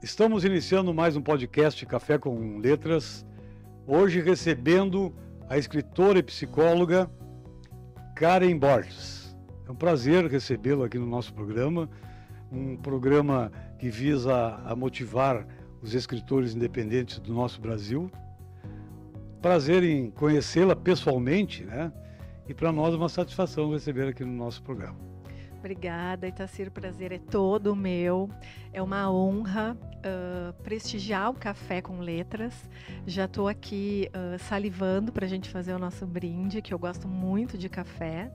Estamos iniciando mais um podcast Café com Letras, hoje recebendo a escritora e psicóloga Karen Borges. É um prazer recebê-la aqui no nosso programa, um programa que visa a motivar os escritores independentes do nosso Brasil. Prazer em conhecê-la pessoalmente, né? E para nós é uma satisfação recebê-la aqui no nosso programa. Obrigada, Itacir, o prazer é todo meu. É uma honra prestigiar o Café com Letras. Já estou aqui salivando para a gente fazer o nosso brinde, que eu gosto muito de café.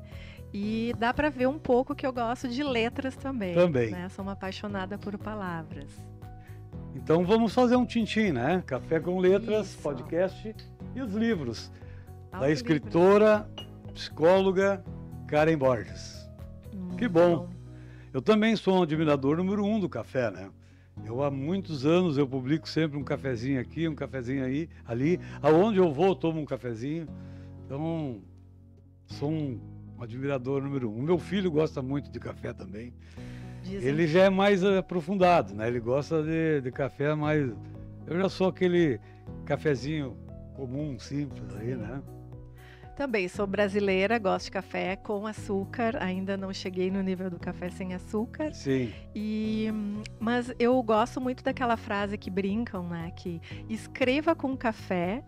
E dá para ver um pouco que eu gosto de letras também. Né? Sou uma apaixonada por palavras. Então vamos fazer um tintim, né? Café com Letras, isso. Podcast e os livros da escritora, psicóloga Karen Borges. Que bom. Eu também sou um admirador número 1 do café, né? Há muitos anos eu publico sempre um cafezinho aqui, um cafezinho ali. Aonde eu vou, eu tomo um cafezinho. Então, sou um admirador número 1. Meu filho gosta muito de café também. Ele já é mais aprofundado, né? Ele gosta de café mais... Eu já sou aquele cafezinho comum, simples aí, né? Também sou brasileira, gosto de café com açúcar, ainda não cheguei no nível do café sem açúcar. Sim. Mas eu gosto muito daquela frase que brincam, né? Que escreva com café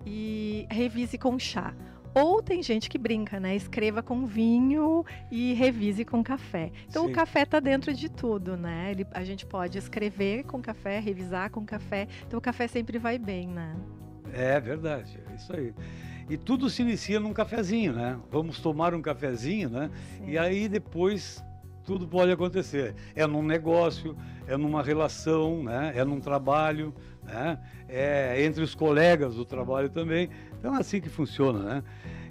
e revise com chá. Ou tem gente que brinca, né? Escreva com vinho e revise com café. Então, sim, o café está dentro de tudo, né? A gente pode escrever com café, revisar com café. Então, o café sempre vai bem, né? É verdade, é isso aí. E tudo se inicia num cafezinho, né? Vamos tomar um cafezinho, né? Sim. E aí depois tudo pode acontecer. É num negócio, é numa relação, né? É num trabalho, né? É entre os colegas do trabalho também. Então é assim que funciona, né?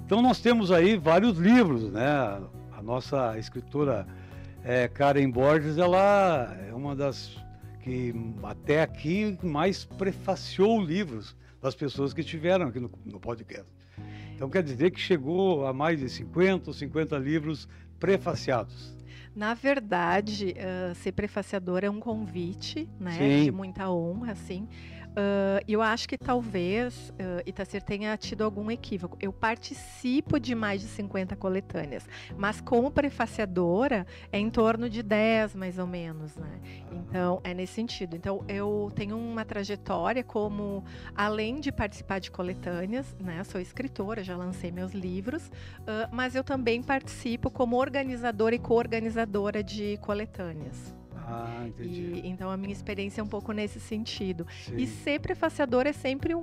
Então nós temos aí vários livros, né? A nossa escritora Karen Borges, ela é uma das que até aqui mais prefaciou livros das pessoas que estiveram aqui no podcast. Então quer dizer que chegou a mais de 50 ou 50 livros prefaciados. Na verdade, ser prefaciadora é um convite, né? Sim. De muita honra, assim. Eu acho que talvez Itacir tenha tido algum equívoco. Eu participo de mais de 50 coletâneas, mas como prefaciadora é em torno de 10, mais ou menos, né? Então, é nesse sentido. Então, eu tenho uma trajetória como, além de participar de coletâneas, né? Sou escritora, já lancei meus livros, mas eu também participo como organizadora e co-organizadora de coletâneas. Entendi. Então a minha experiência é um pouco nesse sentido. Sim. E ser prefaciador é sempre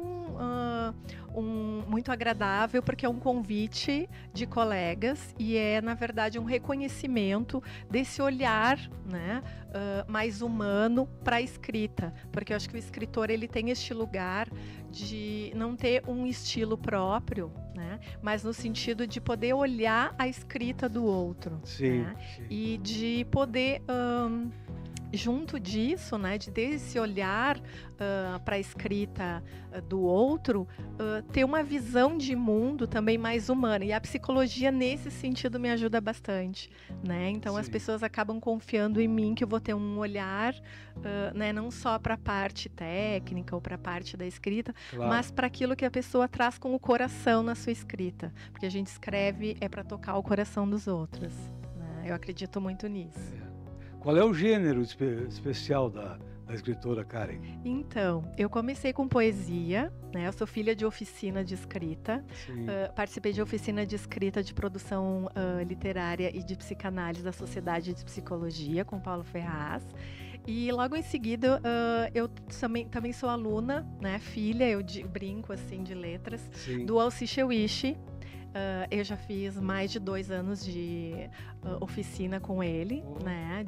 muito agradável, porque é um convite de colegas e é, na verdade, um reconhecimento desse olhar, né, mais humano para a escrita. Porque eu acho que o escritor ele tem este lugar de não ter um estilo próprio, né, mas no sentido de poder olhar a escrita do outro. Sim, né, sim. E de poder... junto disso, né, de ter esse olhar para a escrita do outro, ter uma visão de mundo também mais humana. E a psicologia, nesse sentido, me ajuda bastante, né? Então, sim, as pessoas acabam confiando em mim que eu vou ter um olhar, né, não só para a parte técnica ou para a parte da escrita, claro, mas para aquilo que a pessoa traz com o coração na sua escrita. Porque a gente escreve para tocar o coração dos outros, né? Eu acredito muito nisso. Qual é o gênero especial da escritora Karen? Então, eu comecei com poesia, né? Eu sou filha de oficina de escrita. Participei de oficina de escrita de produção literária e de psicanálise da Sociedade de Psicologia, com Paulo Ferraz. E logo em seguida, eu também sou aluna, né? Filha, eu brinco assim de letras, sim, do Alci Cheuishi. Eu já fiz mais de 2 anos de oficina com ele, né?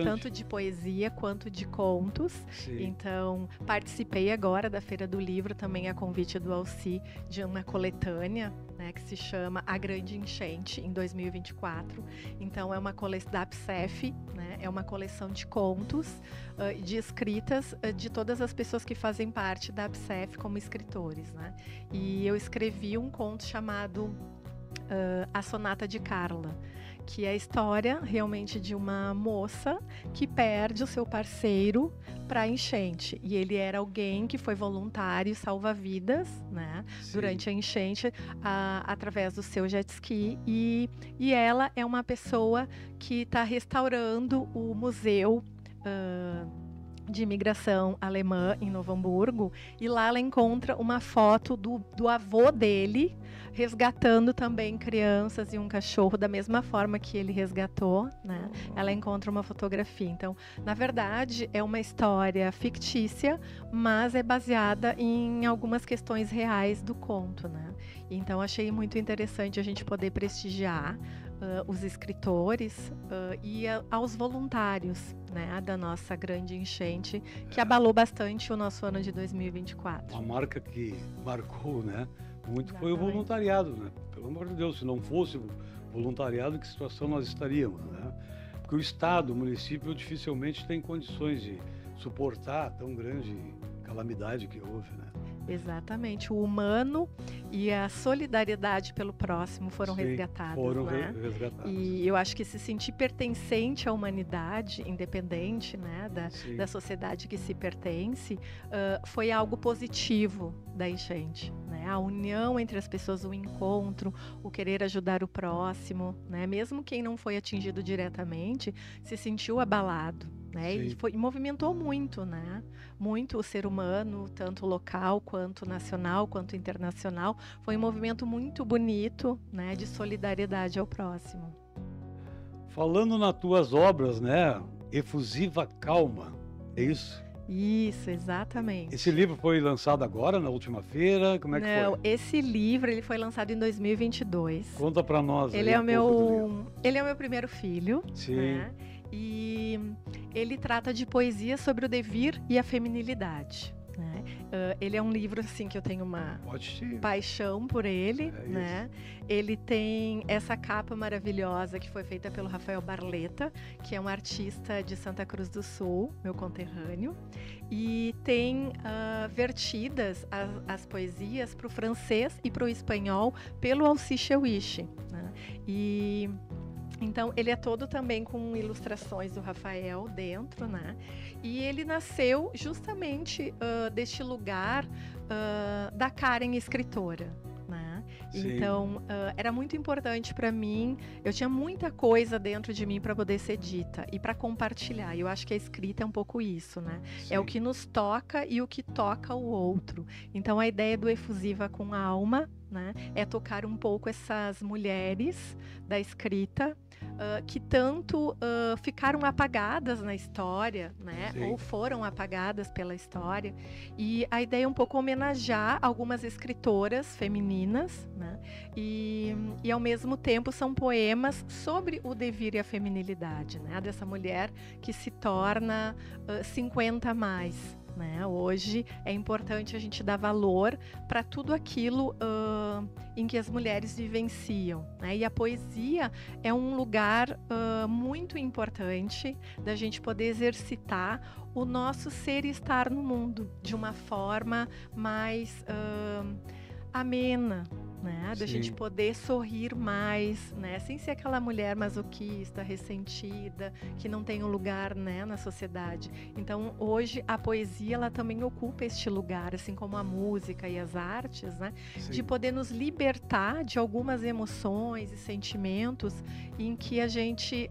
Tanto de poesia quanto de contos. Sim. Então, participei agora da Feira do Livro, também a convite do Alci, de uma coletânea, né, que se chama A Grande Enchente, em 2024. Então, é uma coleção da APSEF, né? É uma coleção de contos, de escritas de todas as pessoas que fazem parte da APSEF como escritores, né? E eu escrevi um conto chamado A Sonata de Carla, que é a história realmente de uma moça que perde o seu parceiro para a enchente. E ele era alguém que foi voluntário, salva-vidas, né, durante a enchente, através do seu jet ski. E ela é uma pessoa que está restaurando o museu de imigração alemã em Novo Hamburgo, e lá ela encontra uma foto do avô dele resgatando também crianças e um cachorro da mesma forma que ele resgatou, né? Ela encontra uma fotografia. Então, na verdade, é uma história fictícia, mas é baseada em algumas questões reais do conto, né? Então, achei muito interessante a gente poder prestigiar os escritores e aos voluntários, né, da nossa grande enchente, que abalou bastante o nosso ano de 2024. Uma marca que marcou, né, muito. Exatamente. Foi o voluntariado, né? Pelo amor de Deus, se não fosse o voluntariado, em que situação nós estaríamos, né? Porque o Estado, o município, dificilmente tem condições de suportar tão grande calamidade que houve, né? Exatamente, o humano e a solidariedade pelo próximo foram resgatados. Foram, né? Resgatados. E eu acho que se sentir pertencente à humanidade, independente, né, da sociedade que se pertence, foi algo positivo da enchente, né? A união entre as pessoas, o encontro, o querer ajudar o próximo, né? Mesmo quem não foi atingido diretamente, se sentiu abalado. Né? E movimentou muito, né? Muito o ser humano, tanto local, quanto nacional, quanto internacional. Foi um movimento muito bonito, né? De solidariedade ao próximo. Falando nas tuas obras, né? Efusiva Calma, é isso? Isso, exatamente. Esse livro foi lançado agora, na última feira? Como é que foi? Não, esse livro ele foi lançado em 2022. Conta pra nós. Ele é o meu primeiro filho. Sim. Né? E ele trata de poesia sobre o devir e a feminilidade. Né? Ele é um livro assim que eu tenho uma paixão por ele. Né? Ele tem essa capa maravilhosa que foi feita pelo Rafael Barleta, que é um artista de Santa Cruz do Sul, meu conterrâneo. E tem vertidas as poesias para o francês e para o espanhol pelo Alci Cheuiche. Né? Então, ele é todo também com ilustrações do Rafael dentro, né? E ele nasceu justamente deste lugar da Karen escritora, né? Então, era muito importante para mim. Eu tinha muita coisa dentro de mim para poder ser dita e para compartilhar. E eu acho que a escrita é um pouco isso, né? Sim. É o que nos toca e o que toca o outro. Então, a ideia do Efusiva com Alma, né, é tocar um pouco essas mulheres da escrita que tanto ficaram apagadas na história, né, ou foram apagadas pela história. E a ideia é um pouco homenagear algumas escritoras femininas, né, e ao mesmo tempo são poemas sobre o devir e a feminilidade, né, dessa mulher que se torna 50 a mais. Né? Hoje é importante a gente dar valor para tudo aquilo em que as mulheres vivenciam. Né? E a poesia é um lugar muito importante da gente poder exercitar o nosso ser e estar no mundo de uma forma mais amena. Né? Da gente poder sorrir mais, né? Sem ser aquela mulher masoquista, ressentida, que não tem um lugar, né, na sociedade. Então, hoje, a poesia ela também ocupa este lugar, assim como a música e as artes, né? De poder nos libertar de algumas emoções e sentimentos em que a gente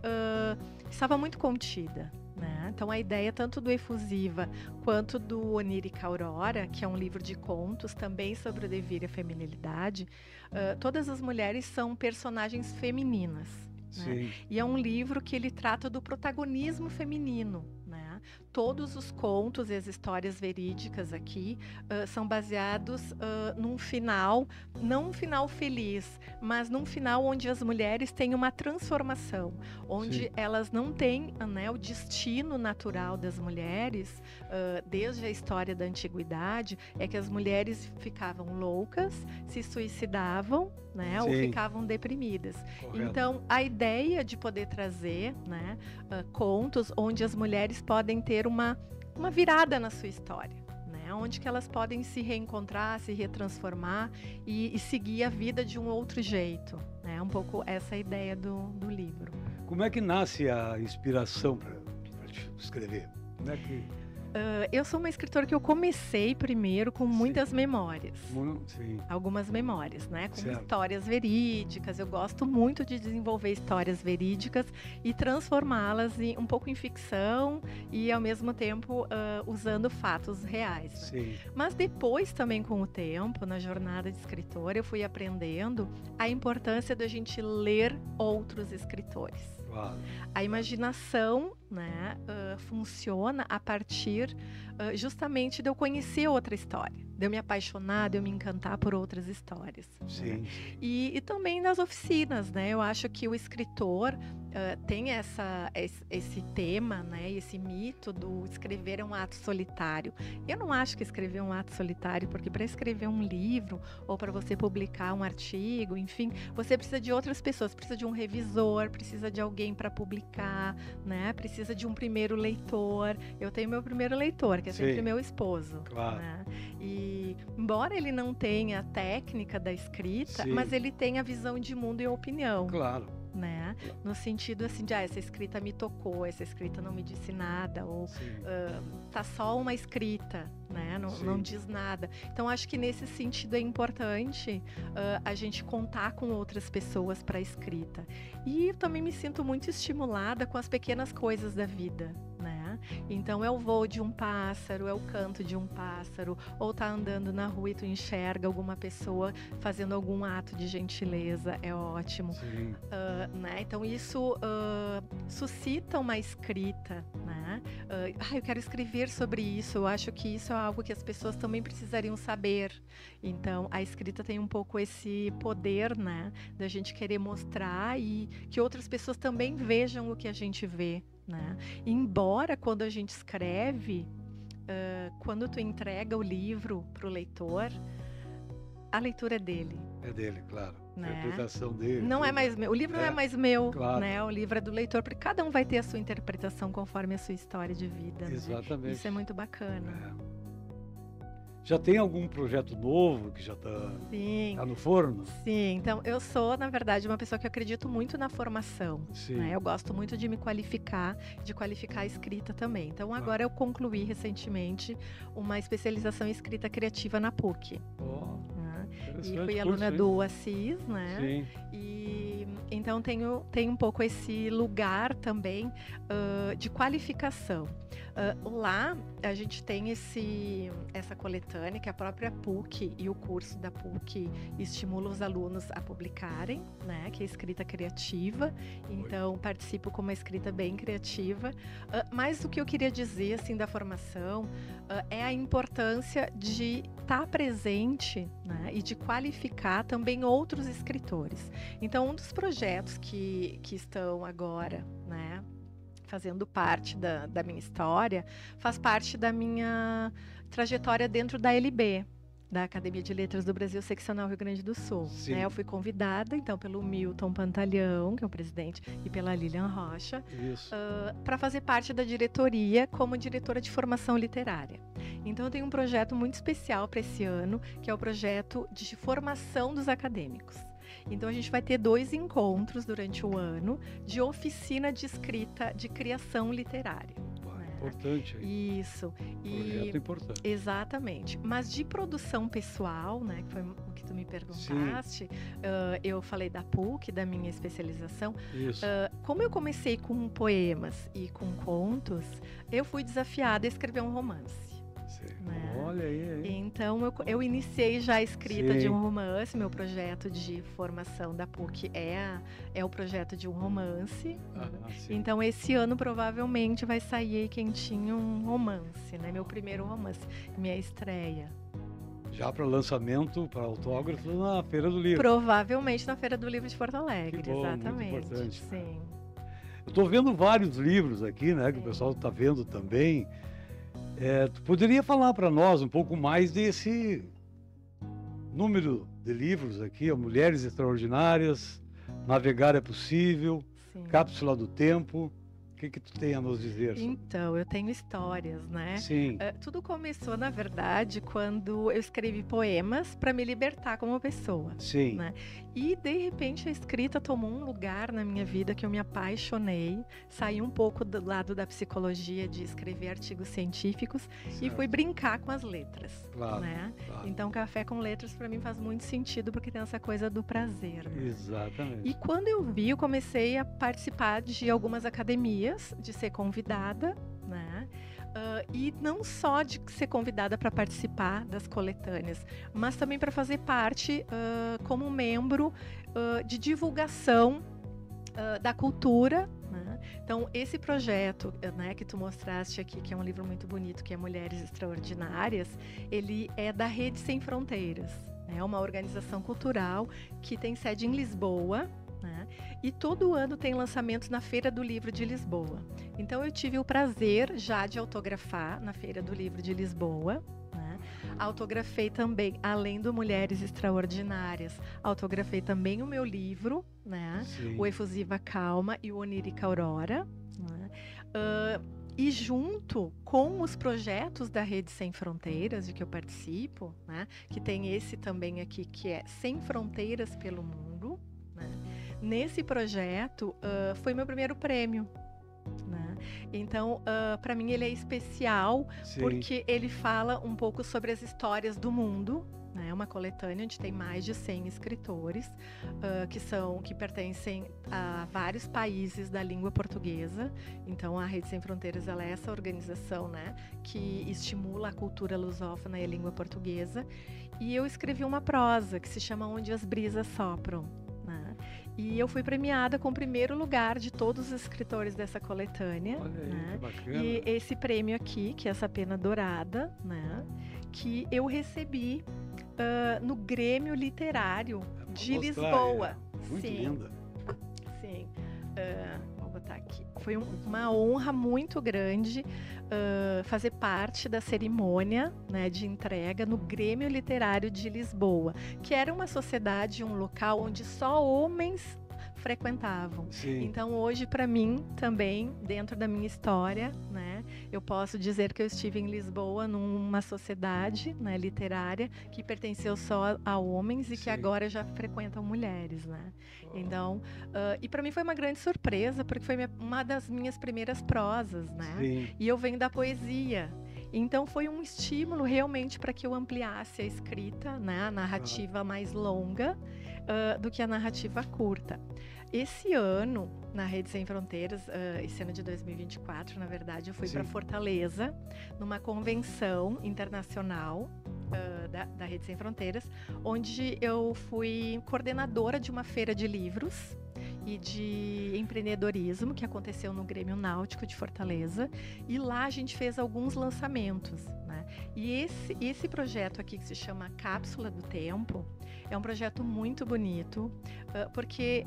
estava muito contida. Né? Então, a ideia tanto do Efusiva quanto do Onírica Aurora, que é um livro de contos também sobre o devir e a feminilidade, todas as mulheres são personagens femininas. Né? E é um livro que ele trata do protagonismo feminino. Né? Todos os contos e as histórias verídicas aqui são baseados num final, não um final feliz, mas num final onde as mulheres têm uma transformação, onde elas não têm, né, o destino natural das mulheres, desde a história da antiguidade, é que as mulheres ficavam loucas, se suicidavam, né, ou ficavam deprimidas. Correto. Então, a ideia de poder trazer, né, contos onde as mulheres podem ter uma virada na sua história, né? né? Onde que elas podem se reencontrar, se retransformar e seguir a vida de um outro jeito, né? Um pouco essa é a ideia do livro. Como é que nasce a inspiração para escrever? Como é que... Eu sou uma escritora que eu comecei primeiro com muitas memórias. Sim. Algumas memórias, né? Com Certo. Histórias verídicas. Eu gosto muito de desenvolver histórias verídicas e transformá-las um pouco em ficção e, ao mesmo tempo, usando fatos reais. Né? Sim. Mas depois, também com o tempo, na jornada de escritora, eu fui aprendendo a importância da gente ler outros escritores. Claro. A imaginação, né, funciona a partir justamente de eu conhecer outra história, de eu me apaixonar, de eu me encantar por outras histórias. Sim. Né? E também nas oficinas, né? Eu acho que o escritor tem esse tema, né, esse mito do escrever é um ato solitário. Eu não acho que escrever é um ato solitário, porque para escrever um livro ou para você publicar um artigo, enfim, você precisa de outras pessoas, precisa de um revisor, precisa de alguém para publicar, né? Precisa de um primeiro leitor. Eu tenho meu primeiro leitor, que é sempre meu esposo. Claro. Né? E embora ele não tenha a técnica da escrita, Sim. mas ele tem a visão de mundo e a opinião. Claro. Né? No sentido assim de essa escrita me tocou, essa escrita não me disse nada, ou tá só uma escrita, né? Não diz nada. Então acho que nesse sentido é importante a gente contar com outras pessoas para a escrita. E eu também me sinto muito estimulada com as pequenas coisas da vida, né? Então é o voo de um pássaro, é o canto de um pássaro, ou tá andando na rua e tu enxerga alguma pessoa fazendo algum ato de gentileza, é ótimo. Né? Então isso suscita uma escrita, né? Eu quero escrever sobre isso, eu acho que isso é algo que as pessoas também precisariam saber. Então a escrita tem um pouco esse poder, né, da gente querer mostrar e que outras pessoas também vejam o que a gente vê, né? Embora quando a gente escreve, quando tu entrega o livro para o leitor, a leitura é dele. É dele, claro. Né? A interpretação dele. Não é mais meu. O livro não é mais meu, claro. Né? O livro é do leitor, porque cada um vai ter a sua interpretação conforme a sua história de vida. Exatamente. Né? Isso é muito bacana. Já tem algum projeto novo que já está no forno? Sim, então eu sou, na verdade, uma pessoa que acredito muito na formação. Né? Eu gosto muito de me qualificar, de qualificar a escrita também. Então agora eu concluí recentemente uma especialização em escrita criativa na PUC. E fui aluna do Assis, né? Sim. E então tenho um pouco esse lugar também de qualificação. Lá a gente tem essa coletânea que a própria PUC e o curso da PUC estimula os alunos a publicarem, né? Que é escrita criativa. Então participo com uma escrita bem criativa. Mas o que eu queria dizer assim da formação é a importância de estar presente, né? E de qualificar também outros escritores. Então um dos projetos que estão agora, né, fazendo parte da minha história, faz parte da minha trajetória dentro da LB, da Academia de Letras do Brasil, Seccional Rio Grande do Sul. Né? Eu fui convidada, então, pelo Milton Pantalhão, que é o presidente, e pela Lilian Rocha, para fazer parte da diretoria como diretora de formação literária. Então, eu tenho um projeto muito especial para esse ano, que é o projeto de formação dos acadêmicos. Então a gente vai ter 2 encontros durante o ano de oficina de escrita de criação literária. Importante. Isso. Projeto importante. Exatamente. Mas de produção pessoal, né, que foi o que tu me perguntaste, eu falei da PUC, da minha especialização. Isso. Como eu comecei com poemas e com contos, eu fui desafiada a escrever um romance. Né? Olha aí. Então eu iniciei já a escrita de um romance. Meu projeto de formação da PUC é o projeto de um romance. Então esse ano provavelmente vai sair aí quentinho um romance, né? Meu primeiro romance, minha estreia. Já para lançamento, para autógrafo na Feira do Livro. Provavelmente na Feira do Livro de Porto Alegre, que bom, exatamente. Muito importante. Sim. Eu estou vendo vários livros aqui, né? Que o pessoal está vendo também. Tu poderia falar para nós um pouco mais desse número de livros aqui, Mulheres Extraordinárias, Navegar é Possível, Cápsula do Tempo que tu tem a nos dizer? Então, eu tenho histórias, né? Sim, Tudo começou, na verdade, quando eu escrevi poemas para me libertar como pessoa, sim, né? E, de repente, a escrita tomou um lugar na minha vida que eu me apaixonei, saí um pouco do lado da psicologia, de escrever artigos científicos e fui certo. brincar com as letras, Claro, né? claro. Então, Café com Letras, para mim, faz muito sentido, porque tem essa coisa do prazer, né? E Exatamente. quando eu vi, eu comecei a participar de algumas academias, de ser convidada, né? E não só de ser convidada para participar das coletâneas, mas também para fazer parte como membro de divulgação da cultura, né? Então, esse projeto, né, que tu mostraste aqui, que é um livro muito bonito, que é Mulheres Extraordinárias, ele é da Rede Sem Fronteiras. É uma organização cultural que tem sede em Lisboa, né? E todo ano tem lançamentos na Feira do Livro de Lisboa. Então eu tive o prazer já de autografar na Feira do Livro de Lisboa, né? Autografei também, além do Mulheres Extraordinárias, autografei também o meu livro, né? Sim. O Efusiva Calma e o Onírica Aurora, né? E junto com os projetos da Rede Sem Fronteiras, de que eu participo, né? Que tem esse também aqui, que é Sem Fronteiras pelo Mundo, né? Nesse projeto, foi meu primeiro prêmio, né? Então, para mim ele é especial, Sim. porque ele fala um pouco sobre as histórias do mundo, né? É uma coletânea onde tem mais de 100 escritores que pertencem a vários países da língua portuguesa. Então, a Rede Sem Fronteiras, ela é essa organização, né, que estimula a cultura lusófona e a língua portuguesa. E eu escrevi uma prosa que se chama Onde as Brisas Sopram, né? E eu fui premiada com o primeiro lugar de todos os escritores dessa coletânea. Olha aí, né? que bacana. E esse prêmio aqui, que é essa pena dourada, né, que eu recebi no Grêmio Literário de Vou mostrar aí, Lisboa. Muito Sim, linda. sim. Vou botar aqui. Foi uma honra muito grande fazer parte da cerimônia, né, de entrega no Grêmio Literário de Lisboa, que era uma sociedade, um local onde só homens frequentavam. Sim. Então, hoje, para mim, também, dentro da minha história, né, eu posso dizer que eu estive em Lisboa numa sociedade, né, literária que pertenceu só a homens e Sim. que agora já frequentam mulheres, né? Então, e para mim foi uma grande surpresa, porque foi uma das minhas primeiras prosas, né? Sim. E eu venho da poesia. Então foi um estímulo realmente para que eu ampliasse a escrita, né, a narrativa mais longa do que a narrativa curta. Esse ano, na Rede Sem Fronteiras, esse ano de 2024, na verdade, eu fui para Fortaleza, numa convenção internacional da Rede Sem Fronteiras, onde eu fui coordenadora de uma feira de livros e de empreendedorismo que aconteceu no Grêmio Náutico de Fortaleza, e lá a gente fez alguns lançamentos, né? E esse projeto aqui, que se chama Cápsula do Tempo, é um projeto muito bonito, porque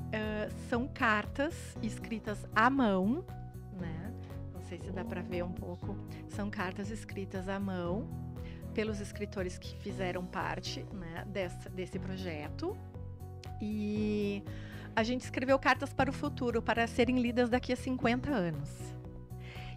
são cartas escritas à mão, né? Não sei se dá para ver um pouco. São cartas escritas à mão pelos escritores que fizeram parte, né, desse projeto. E a gente escreveu cartas para o futuro, para serem lidas daqui a 50 anos.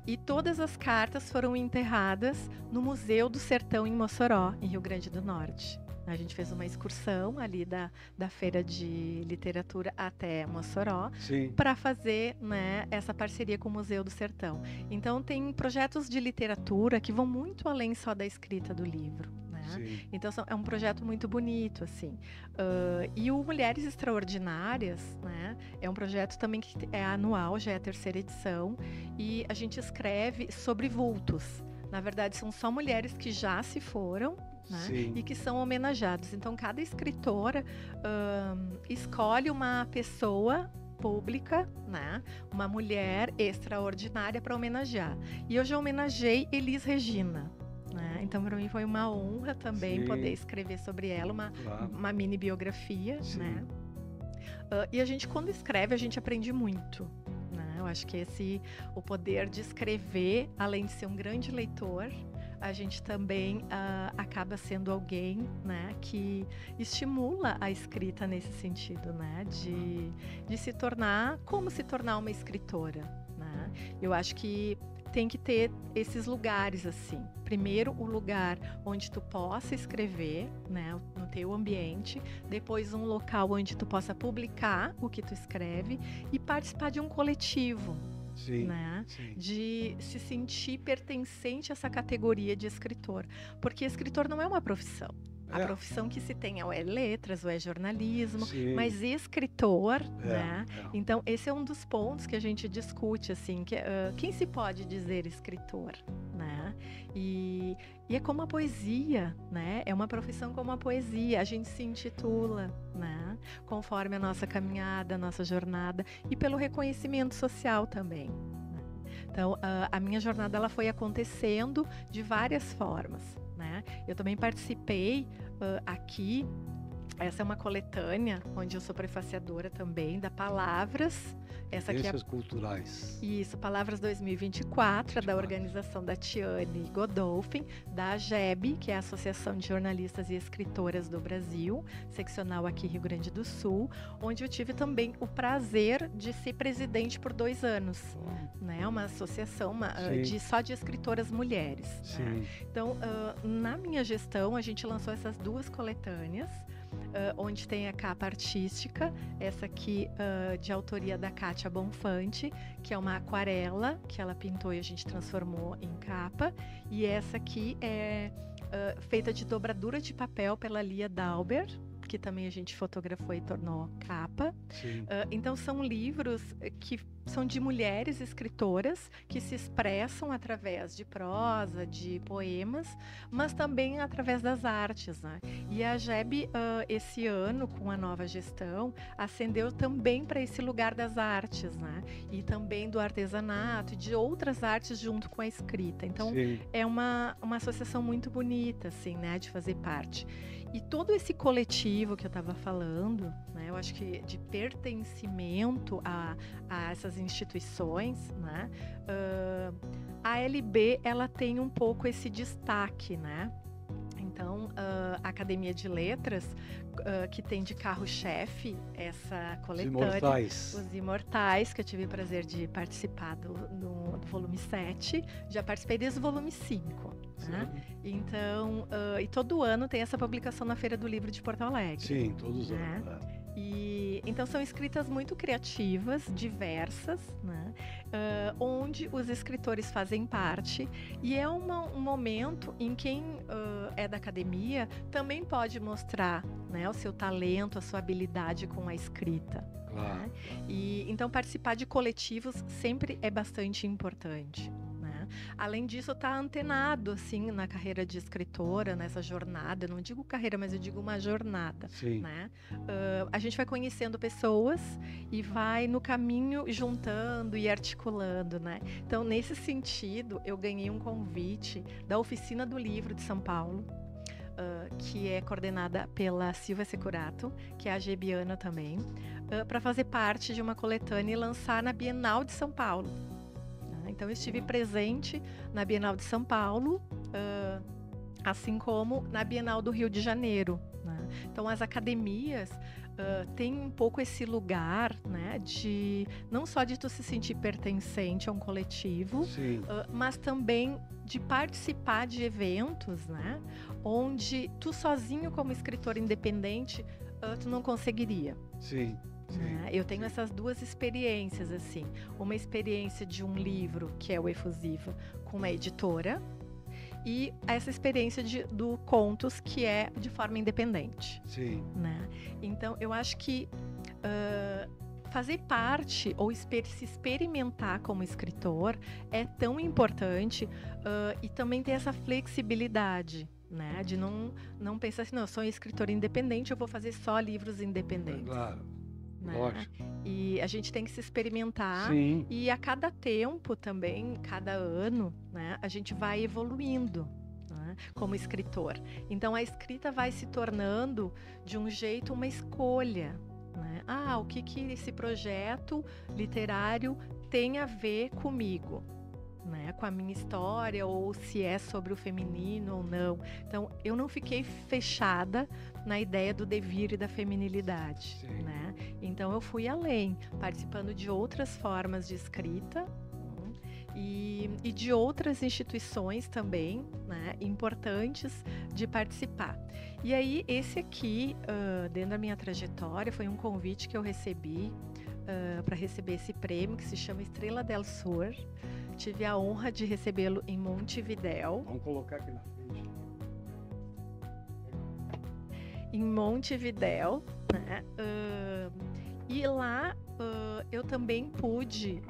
E todas as cartas foram enterradas no Museu do Sertão, em Mossoró, em Rio Grande do Norte. A gente fez uma excursão ali da Feira de Literatura até Mossoró para fazer, né, essa parceria com o Museu do Sertão. Então, tem projetos de literatura que vão muito além só da escrita do livro. Então é um projeto muito bonito, assim. E o Mulheres Extraordinárias, né, é um projeto também que é anual, já é a 3ª edição, e a gente escreve sobre vultos. Na verdade, são só mulheres que já se foram, né, e que são homenageadas. Então, cada escritora escolhe uma pessoa pública, né, uma mulher extraordinária para homenagear. E eu já homenageei Elis Regina. Então, para mim foi uma honra também poder escrever sobre ela uma mini biografia, né? E a gente, quando escreve, a gente aprende muito, né? Eu acho que o poder de escrever, além de ser um grande leitor, a gente também acaba sendo alguém, né, que estimula a escrita nesse sentido, né? De se tornar, como se tornar uma escritora, né? Eu acho que tem que ter esses lugares assim. Primeiro, o lugar onde tu possa escrever, né, no teu ambiente. Depois, um local onde tu possa publicar o que tu escreve e participar de um coletivo. Sim, Né? sim. De se sentir pertencente a essa categoria de escritor. Porque escritor não é uma profissão. A profissão que se tem ou é letras, ou é jornalismo, Sim. mas escritor, né? Então, esse é um dos pontos que a gente discute, assim, que, quem se pode dizer escritor, né? E é como a poesia, né? É uma profissão como a poesia, a gente se intitula, né? Conforme a nossa caminhada, a nossa jornada, e pelo reconhecimento social também. Então, a minha jornada ela foi acontecendo de várias formas, né? Eu também participei aqui, essa é uma coletânea, onde eu sou prefaciadora também, da Palavras. Essa aqui é culturais. Isso, Palavras 2024, da organização da Tiane Godolphin, da AGEB, que é a Associação de Jornalistas e Escritoras do Brasil, seccional aqui Rio Grande do Sul, onde eu tive também o prazer de ser presidente por 2 anos, né? Uma associação só de escritoras mulheres. Né? Então, na minha gestão, a gente lançou essas 2 coletâneas, onde tem a capa artística, essa aqui de autoria da Kátia Bonfante, que é uma aquarela que ela pintou e a gente transformou em capa, e essa aqui é feita de dobradura de papel pela Lia Dauber, que também a gente fotografou e tornou capa. Então são livros que são de mulheres escritoras que se expressam através de prosa, de poemas, mas também através das artes, né? E a AGEB, esse ano, com a nova gestão, ascendeu também para esse lugar das artes, né? E também do artesanato e de outras artes junto com a escrita. Então, é uma associação muito bonita, assim, né? De fazer parte. E todo esse coletivo que eu estava falando, né, eu acho que de pertencimento a essas instituições, né, a LB ela tem um pouco esse destaque, né? Então, a Academia de Letras, que tem de carro-chefe essa coletânea, Os Imortais, que eu tive o prazer de participar do volume 7, já participei desde o volume 5. Né? Então, e todo ano tem essa publicação na Feira do Livro de Porto Alegre. Sim, todos os anos. E, então são escritas muito criativas, diversas, né? Onde os escritores fazem parte, e é um momento em quem é da academia também pode mostrar, né, o seu talento, a sua habilidade com a escrita. Claro. Né? E então participar de coletivos sempre é bastante importante. Além disso, estar antenado assim na carreira de escritora, nessa jornada. Eu não digo carreira, mas eu digo uma jornada. Né? A gente vai conhecendo pessoas e vai no caminho juntando e articulando, né? Então, nesse sentido, eu ganhei um convite da Oficina do Livro de São Paulo, que é coordenada pela Silvia Securato, que é a gebiana também, para fazer parte de uma coletânea e lançar na Bienal de São Paulo. Então, eu estive presente na Bienal de São Paulo, assim como na Bienal do Rio de Janeiro. Né? Então, as academias têm um pouco esse lugar, né, de não só de tu se sentir pertencente a um coletivo, mas também de participar de eventos, né, onde tu sozinho como escritor independente, tu não conseguiria. Eu tenho essas 2 experiências, assim. Uma experiência de um livro, que é o Efusiva, com uma editora, e essa experiência do Contos, que é de forma independente. Né? Então, eu acho que fazer parte ou se experimentar como escritor é tão importante, e também ter essa flexibilidade. Né? De não pensar assim, não, eu sou escritora independente, eu vou fazer só livros independentes. Claro. Né? E a gente tem que se experimentar, e a cada tempo também, cada ano, né, a gente vai evoluindo, né, como escritor. Então a escrita vai se tornando de um jeito uma escolha, né? O que esse projeto literário tem a ver comigo? Né, com a minha história, ou se é sobre o feminino ou não. Então, eu não fiquei fechada na ideia do devir e da feminilidade. Né? Então, eu fui além, participando de outras formas de escrita, e de outras instituições também, né, importantes de participar. E aí, esse aqui, dentro da minha trajetória, foi um convite que eu recebi para receber esse prêmio, que se chama Estrela del Sur. Tive a honra de recebê-lo em Montevidéu. Vamos colocar aqui na frente. Em Montevidéu, né? E lá eu também pude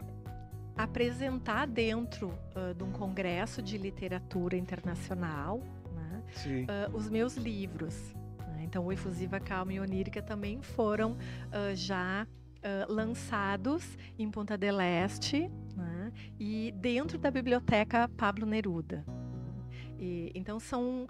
apresentar dentro de um congresso de literatura internacional, né? Os meus livros. Né? Então, o Efusiva, Calma e Onírica também foram já lançados em Punta del Este, né? E dentro da Biblioteca Pablo Neruda. Então, são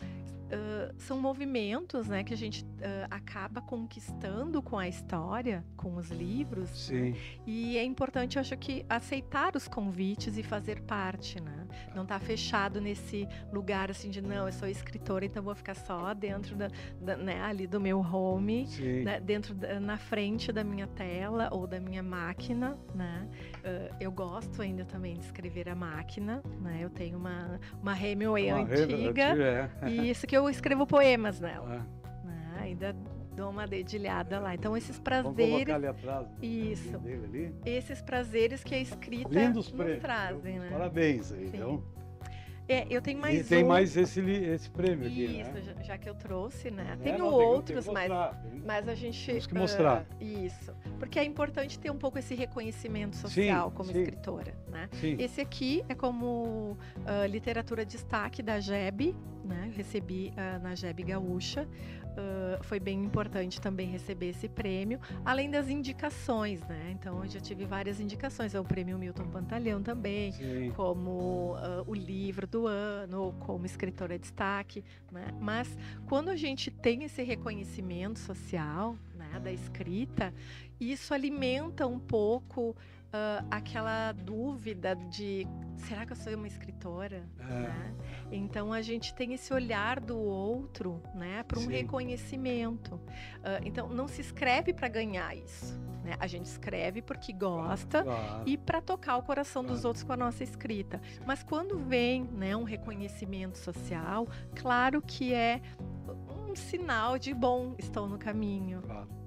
movimentos, né, que a gente acaba conquistando com a história, com os livros. Sim. Né? E é importante, eu acho que, aceitar os convites e fazer parte, né? Não estar fechado nesse lugar assim de, não, eu sou escritora, então vou ficar só dentro né, ali do meu home, né, na frente da minha tela ou da minha máquina, né? Eu gosto ainda também de escrever à máquina, né? Eu tenho uma Hemingway antiga, e isso que eu escrevo poemas nela. Ainda dou uma dedilhada lá. Então, esses prazeres. Vamos colocar ali atrás. Isso. Dele ali. Esses prazeres que a escrita Lindos nos trazem, né? Parabéns aí, então. Eu tenho mais e tem mais esse prêmio aqui, isso, né? já que eu trouxe, né? Tenho não, outros, tem que mas a gente... Temos que mostrar. Isso. Porque é importante ter um pouco esse reconhecimento social como escritora, né? Sim. Esse aqui é como literatura destaque da GEB, né? Eu recebi na GEB Gaúcha. Foi bem importante também receber esse prêmio, além das indicações, né? Então, eu já tive várias indicações. É o prêmio Milton Pantaleão também, como o livro do ano, como escritora destaque, né? Mas, quando a gente tem esse reconhecimento social, né, da escrita, isso alimenta um pouco aquela dúvida de, será que eu sou uma escritora? Né? Então, a gente tem esse olhar do outro, né, para um reconhecimento. Então, não se escreve para ganhar isso. Né? A gente escreve porque gosta e para tocar o coração dos outros com a nossa escrita. Mas quando vem, né, um reconhecimento social, claro que é um sinal de, bom, estou no caminho.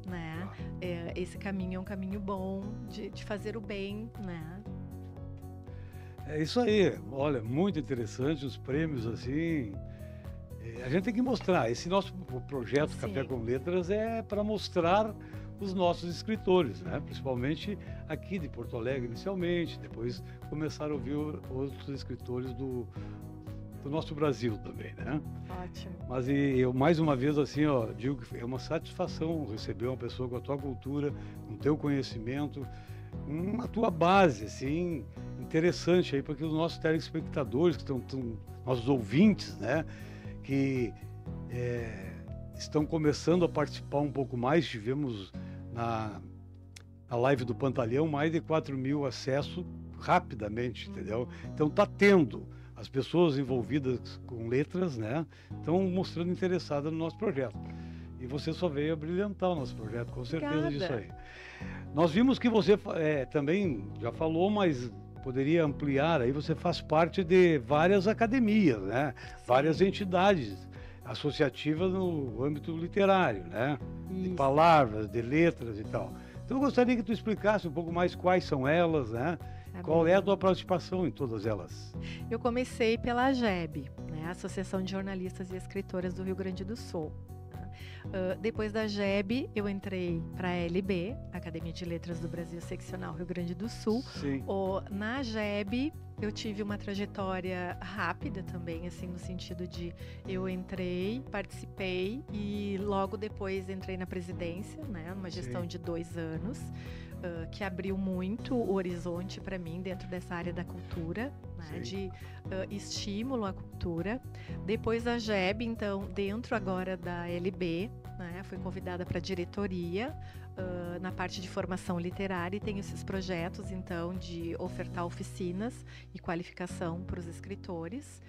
Né? Esse caminho é um caminho bom de fazer o bem, né? É isso aí. Olha, muito interessante os prêmios, assim. A gente tem que mostrar. Esse nosso projeto Café com Letras é para mostrar os nossos escritores, né? Principalmente aqui de Porto Alegre inicialmente, depois começaram a ouvir outros escritores do nosso Brasil também, né? Ótimo. Mas eu, mais uma vez, assim, ó, digo que é uma satisfação receber uma pessoa com a tua cultura, com o teu conhecimento, uma tua base, assim, interessante aí, porque os nossos telespectadores, que estão nossos ouvintes, né, que estão começando a participar um pouco mais, tivemos na live do Pantaleão mais de 4.000 acessos rapidamente, entendeu? Então tá tendo. As pessoas envolvidas com letras, né, estão mostrando interessadas no nosso projeto. E você só veio a brilhantar o nosso projeto, com certeza disso aí. Nós vimos que você também já falou, mas poderia ampliar, aí você faz parte de várias academias, né, várias entidades associativas no âmbito literário, né, de palavras, de letras e tal. Então eu gostaria que tu explicasse um pouco mais quais são elas, né? Qual é a tua participação em todas elas? Eu comecei pela AGEB, né, Associação de Jornalistas e Escritoras do Rio Grande do Sul. Depois da AGEB, eu entrei para a LB, Academia de Letras do Brasil, Seccional Rio Grande do Sul. Na AGEB, eu tive uma trajetória rápida também, assim, no sentido de eu entrei, participei e logo depois entrei na presidência, né, numa gestão de 2 anos. Que abriu muito o horizonte para mim dentro dessa área da cultura, né, de estímulo à cultura. Depois da GEB, então, dentro agora da LB, né, fui convidada para a diretoria na parte de formação literária e tenho esses projetos, então, de ofertar oficinas e qualificação para os escritores.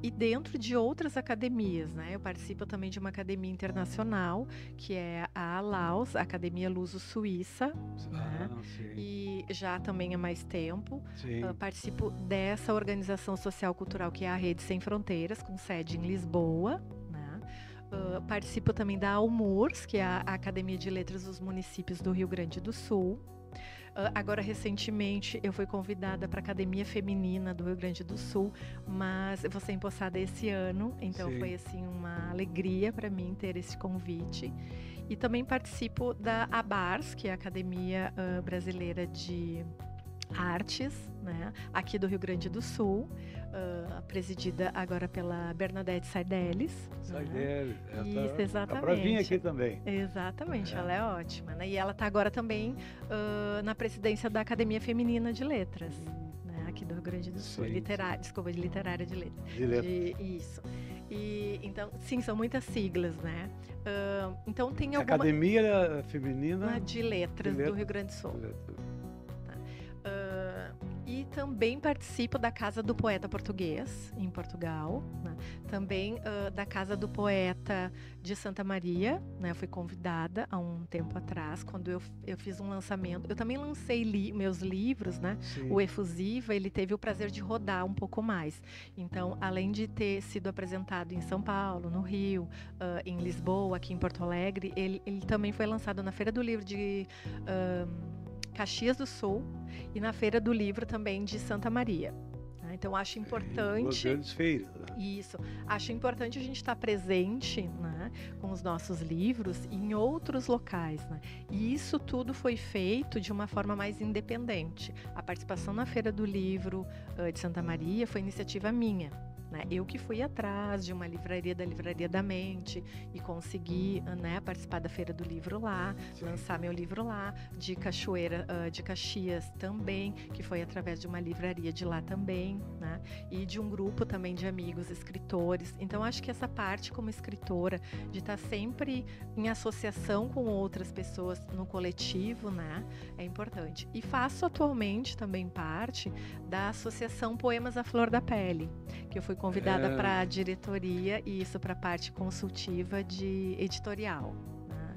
e dentro de outras academias, né? Eu participo também de uma academia internacional, que é a ALAUS, a Academia Luso-Suíça, né? E já também há mais tempo. Participo dessa organização social-cultural que é a Rede Sem Fronteiras, com sede em Lisboa, né? Participo também da ALMURS, que é a Academia de Letras dos Municípios do Rio Grande do Sul. Agora, recentemente, eu fui convidada para a Academia Feminina do Rio Grande do Sul, mas eu vou ser empossada esse ano, então foi assim uma alegria para mim ter esse convite. E também participo da ABARS, que é a Academia Brasileira de Artes, né, aqui do Rio Grande do Sul, presidida agora pela Bernadette Saideles. Saideles, isso, exatamente. Tá para vir aqui também. Exatamente, ela é ótima, né? E ela está agora também na presidência da Academia Feminina de Letras, né, aqui do Rio Grande do Sul, literária de letras. Isso. E, então, sim, são muitas siglas, né? Então tem alguma... Academia Feminina de Letras do Rio Grande do Sul. E também participo da Casa do Poeta Português, em Portugal, né? Também da Casa do Poeta de Santa Maria, né? Eu fui convidada há um tempo atrás, quando eu fiz um lançamento. Eu também lancei meus livros, né? O Efusiva, ele teve o prazer de rodar um pouco mais. Então, além de ter sido apresentado em São Paulo, no Rio, em Lisboa, aqui em Porto Alegre, ele também foi lançado na Feira do Livro de... Caxias do Sul e na Feira do Livro também de Santa Maria. Então, acho importante... grandes feiras, né? Isso. Acho importante a gente estar presente, né, com os nossos livros em outros locais, né? E isso tudo foi feito de uma forma mais independente. A participação na Feira do Livro de Santa Maria foi iniciativa minha. Eu que fui atrás de uma livraria da Livraria da Mente e consegui, né, participar da Feira do Livro lá, lançar meu livro lá, de Cachoeira, de Caxias também, que foi através de uma livraria de lá também, né, e de um grupo também de amigos escritores. Então, acho que essa parte como escritora, de estar sempre em associação com outras pessoas no coletivo, né, é importante. E faço atualmente também parte da Associação Poemas à Flor da Pele, que eu fui convidada para a diretoria e isso para a parte consultiva de editorial, né?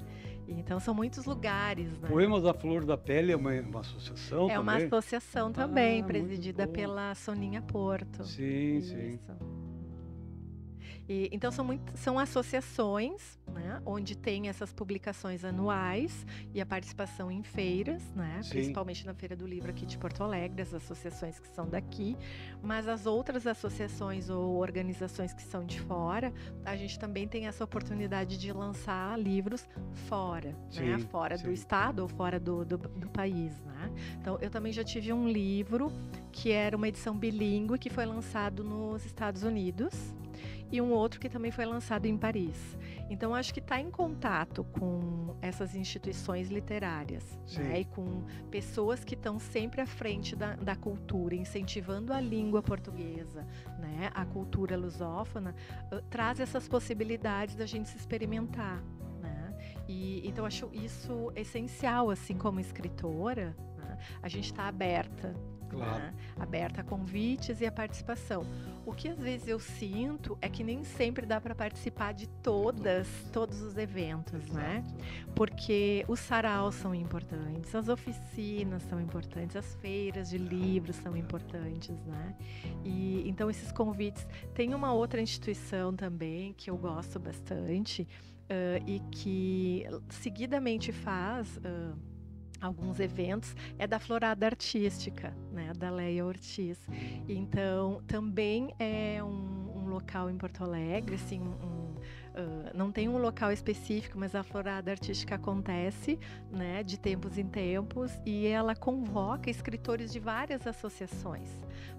Então são muitos lugares, né? Poemas da Flor da Pele é uma associação também? É uma associação também, presidida pela Soninha Porto. Sim. Então são associações, né, onde tem essas publicações anuais e a participação em feiras, né, principalmente na Feira do Livro aqui de Porto Alegre, as associações que são daqui, mas as outras associações ou organizações que são de fora, a gente também tem essa oportunidade de lançar livros fora, né, fora do estado ou fora do país, né? Então eu também já tive um livro que era uma edição bilíngue que foi lançado nos Estados Unidos, e um outro que também foi lançado em Paris. Então, acho que estar em contato com essas instituições literárias, né, e com pessoas que estão sempre à frente da cultura, incentivando a língua portuguesa, né, a cultura lusófona, traz essas possibilidades da gente se experimentar, né? Então, acho isso essencial, assim, como escritora, né, a gente está aberta. Claro. Né? Aberta a convites e a participação. O que às vezes eu sinto é que nem sempre dá para participar de todos os eventos, né? Porque os saraus são importantes, as oficinas são importantes, as feiras de livros são importantes, né? E então esses convites. Tem uma outra instituição também que eu gosto bastante e que seguidamente faz alguns eventos, é da Florada Artística, né, da Leia Ortiz. Então, também é um local em Porto Alegre, assim, não tem um local específico, mas a Florada Artística acontece, né, de tempos em tempos, e ela convoca escritores de várias associações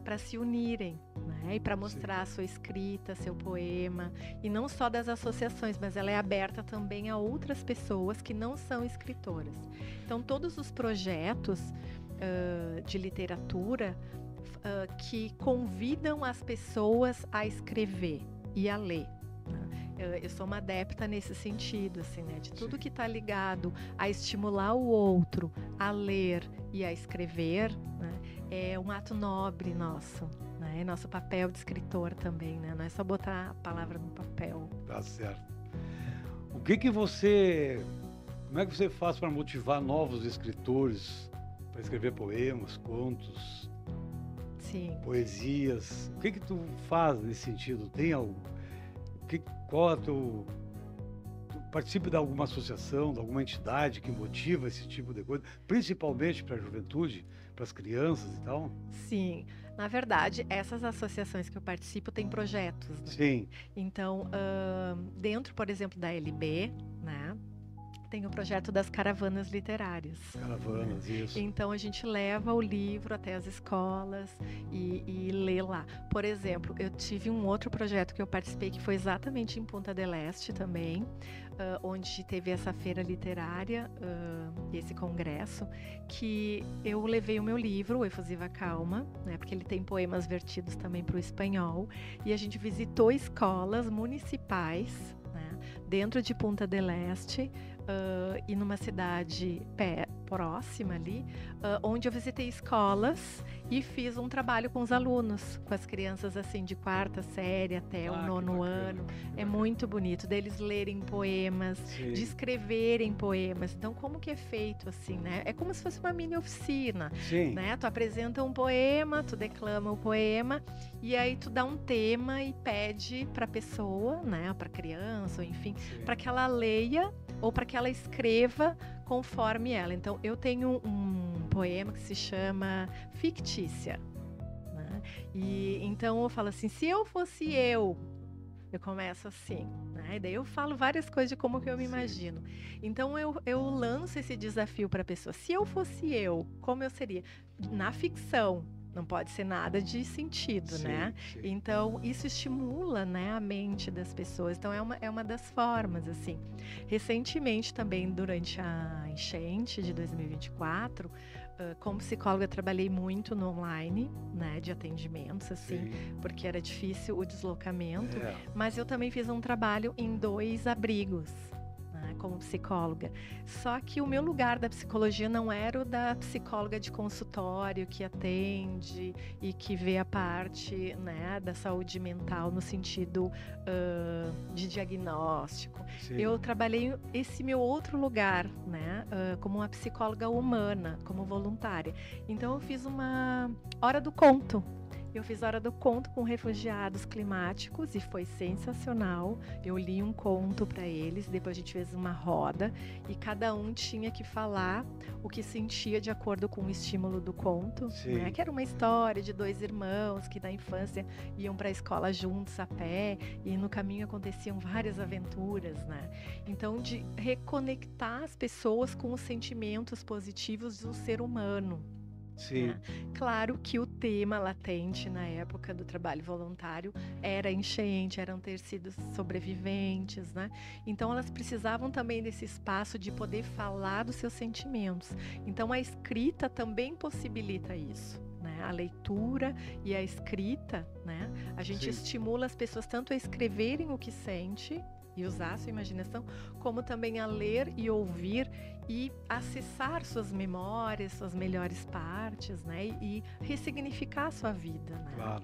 para se unirem, né, e para mostrar a sua escrita, seu poema, e não só das associações, mas ela é aberta também a outras pessoas que não são escritoras. Então, todos os projetos de literatura que convidam as pessoas a escrever e a ler. Eu sou uma adepta nesse sentido, assim, né? De tudo que está ligado a estimular o outro a ler e a escrever, né? É um ato nobre nosso, né? né? Nosso papel de escritor também, né? Não é só botar a palavra no papel. Tá certo. Como é que você faz para motivar novos escritores para escrever poemas, contos, Sim. poesias? O que tu faz nesse sentido? Tem algo? Qual é tu participa de alguma associação, de alguma entidade que motiva esse tipo de coisa, principalmente para a juventude, para as crianças e tal? Sim. Na verdade, essas associações que eu participo têm projetos, né? Sim. Então, dentro, por exemplo, da LB, né? Tem o projeto das caravanas literárias. Caravanas, isso. Então a gente leva o livro até as escolas e lê lá. Por exemplo, eu tive um outro projeto que eu participei que foi exatamente em Punta del Este também, onde teve essa feira literária, esse congresso, que eu levei o meu livro, o Efusiva Calma, né, porque ele tem poemas vertidos também para o espanhol, e a gente visitou escolas municipais, né, dentro de Punta del Este, e numa cidade próxima ali, onde eu visitei escolas e fiz um trabalho com os alunos, com as crianças assim de 4ª série até o 9º ano. É muito bonito deles lerem poemas, Sim. de escreverem poemas. Então, como que é feito assim, né? É como se fosse uma mini oficina, Sim. né? Tu apresenta um poema, tu declama o poema e aí tu dá um tema e pede para a pessoa, né? Para criança, ou enfim, para que ela leia ou para que ela escreva conforme ela. Então, eu tenho um poema que se chama Fictícia, né? E então eu falo assim, se eu fosse eu começo assim, né? E daí eu falo várias coisas de como que eu me imagino. Então eu lanço esse desafio para a pessoa. Se eu fosse eu, como eu seria? Na ficção. Não pode ser nada de sentido, né? Sim. Então, isso estimula, né, a mente das pessoas. Então, é uma das formas, assim. Recentemente, também, durante a enchente de 2024, como psicóloga, eu trabalhei muito no online, né, de atendimentos, assim, porque era difícil o deslocamento. Mas eu também fiz um trabalho em 2 abrigos, como psicóloga. Só que o meu lugar da psicologia não era o da psicóloga de consultório que atende e que vê a parte, né, da saúde mental no sentido de diagnóstico. Sim. Eu trabalhei esse meu outro lugar, né, como uma psicóloga humana, como voluntária. Então eu fiz uma hora do conto. Eu fiz hora do conto com refugiados climáticos e foi sensacional. Eu li um conto para eles, depois a gente fez uma roda e cada um tinha que falar o que sentia de acordo com o estímulo do conto, né? Que era uma história de 2 irmãos que na infância iam para a escola juntos a pé e no caminho aconteciam várias aventuras, né? Então, de reconectar as pessoas com os sentimentos positivos do ser humano. Sim. Né? Claro que o tema latente na época do trabalho voluntário era enchente, eram ter sido sobreviventes, né? Então elas precisavam também desse espaço de poder falar dos seus sentimentos. Então a escrita também possibilita isso. Né? A leitura e a escrita, né? A gente estimula as pessoas tanto a escreverem o que sente e usar a sua imaginação, como também a ler e ouvir e acessar suas memórias, suas melhores partes, né? E ressignificar a sua vida, né? Claro.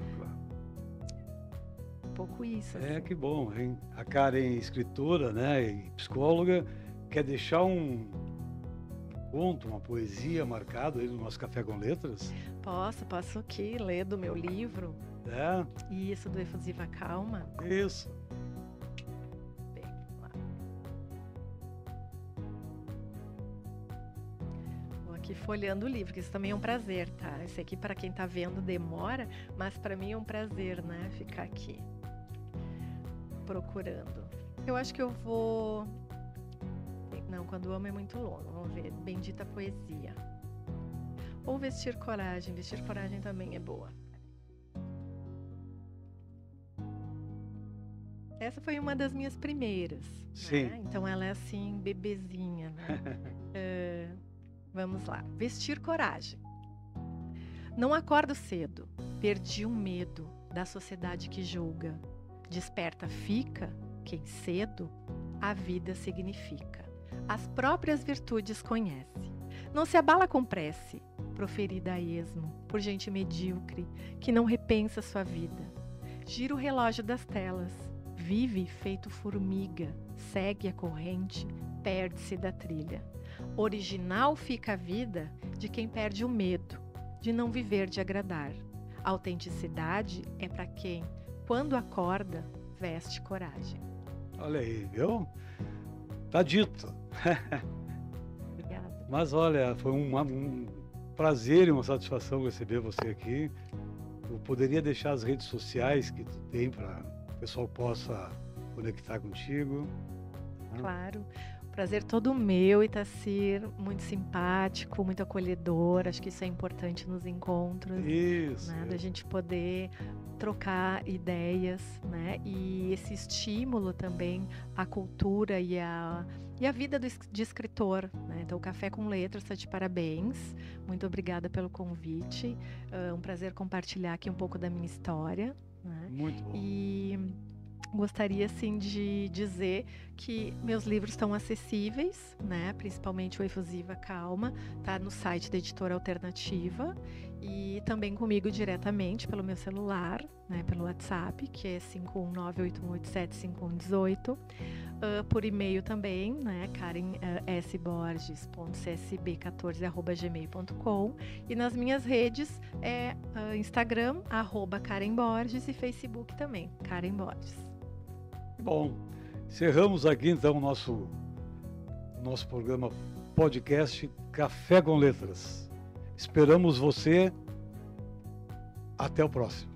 Um pouco isso. Assim. Que bom, hein? A Karen, escritora, né, e psicóloga, quer deixar um conto, uma poesia marcado aí no nosso Café com Letras? Posso aqui ler do meu livro. Isso, do Efusiva Calma. Isso. Aqui folheando o livro, que isso também é um prazer, tá? Esse aqui, para quem tá vendo, demora, mas para mim é um prazer, né? Ficar aqui procurando. Eu acho que eu vou... Não, Quando Amo é muito longo. Vamos ver. Bendita Poesia. Ou Vestir Coragem. Vestir Coragem também é boa. Essa foi uma das minhas primeiras. Sim. Né? Então ela é assim, bebezinha, né? Vamos lá. Vestir coragem. Não acordo cedo. Perdi o medo da sociedade que julga. Desperta fica quem cedo a vida significa. As próprias virtudes conhece. Não se abala com prece. proferida a esmo, por gente medíocre, que não repensa sua vida. Gira o relógio das telas, vive feito formiga, segue a corrente, perde-se da trilha. Original fica a vida de quem perde o medo, de não viver de agradar. A autenticidade é para quem, quando acorda, veste coragem. Olha aí, viu? Tá dito. Obrigada. Mas olha, foi um prazer e uma satisfação receber você aqui. Eu poderia deixar as redes sociais que tu tem para o pessoal possa conectar contigo. Claro. Prazer todo meu, Itacir, muito simpático, muito acolhedor. Acho que isso é importante nos encontros. Isso. Né? Da gente poder trocar ideias, né? E esse estímulo também à cultura e à vida de escritor, né? Então, o Café com Letras está de parabéns. Muito obrigada pelo convite. É um prazer compartilhar aqui um pouco da minha história. Né? Muito bom. E gostaria, assim, de dizer que meus livros estão acessíveis, né? Principalmente o Efusiva Calma, tá no site da Editora Alternativa e também comigo diretamente pelo meu celular, né? Pelo WhatsApp, que é 51981875118. Por e-mail também, né? karensborges.csb14@gmail.com e nas minhas redes Instagram, @KarenBorges e Facebook também, Karen Borges. Bom, encerramos aqui então o nosso programa podcast Café com Letras. Esperamos você. Até o próximo.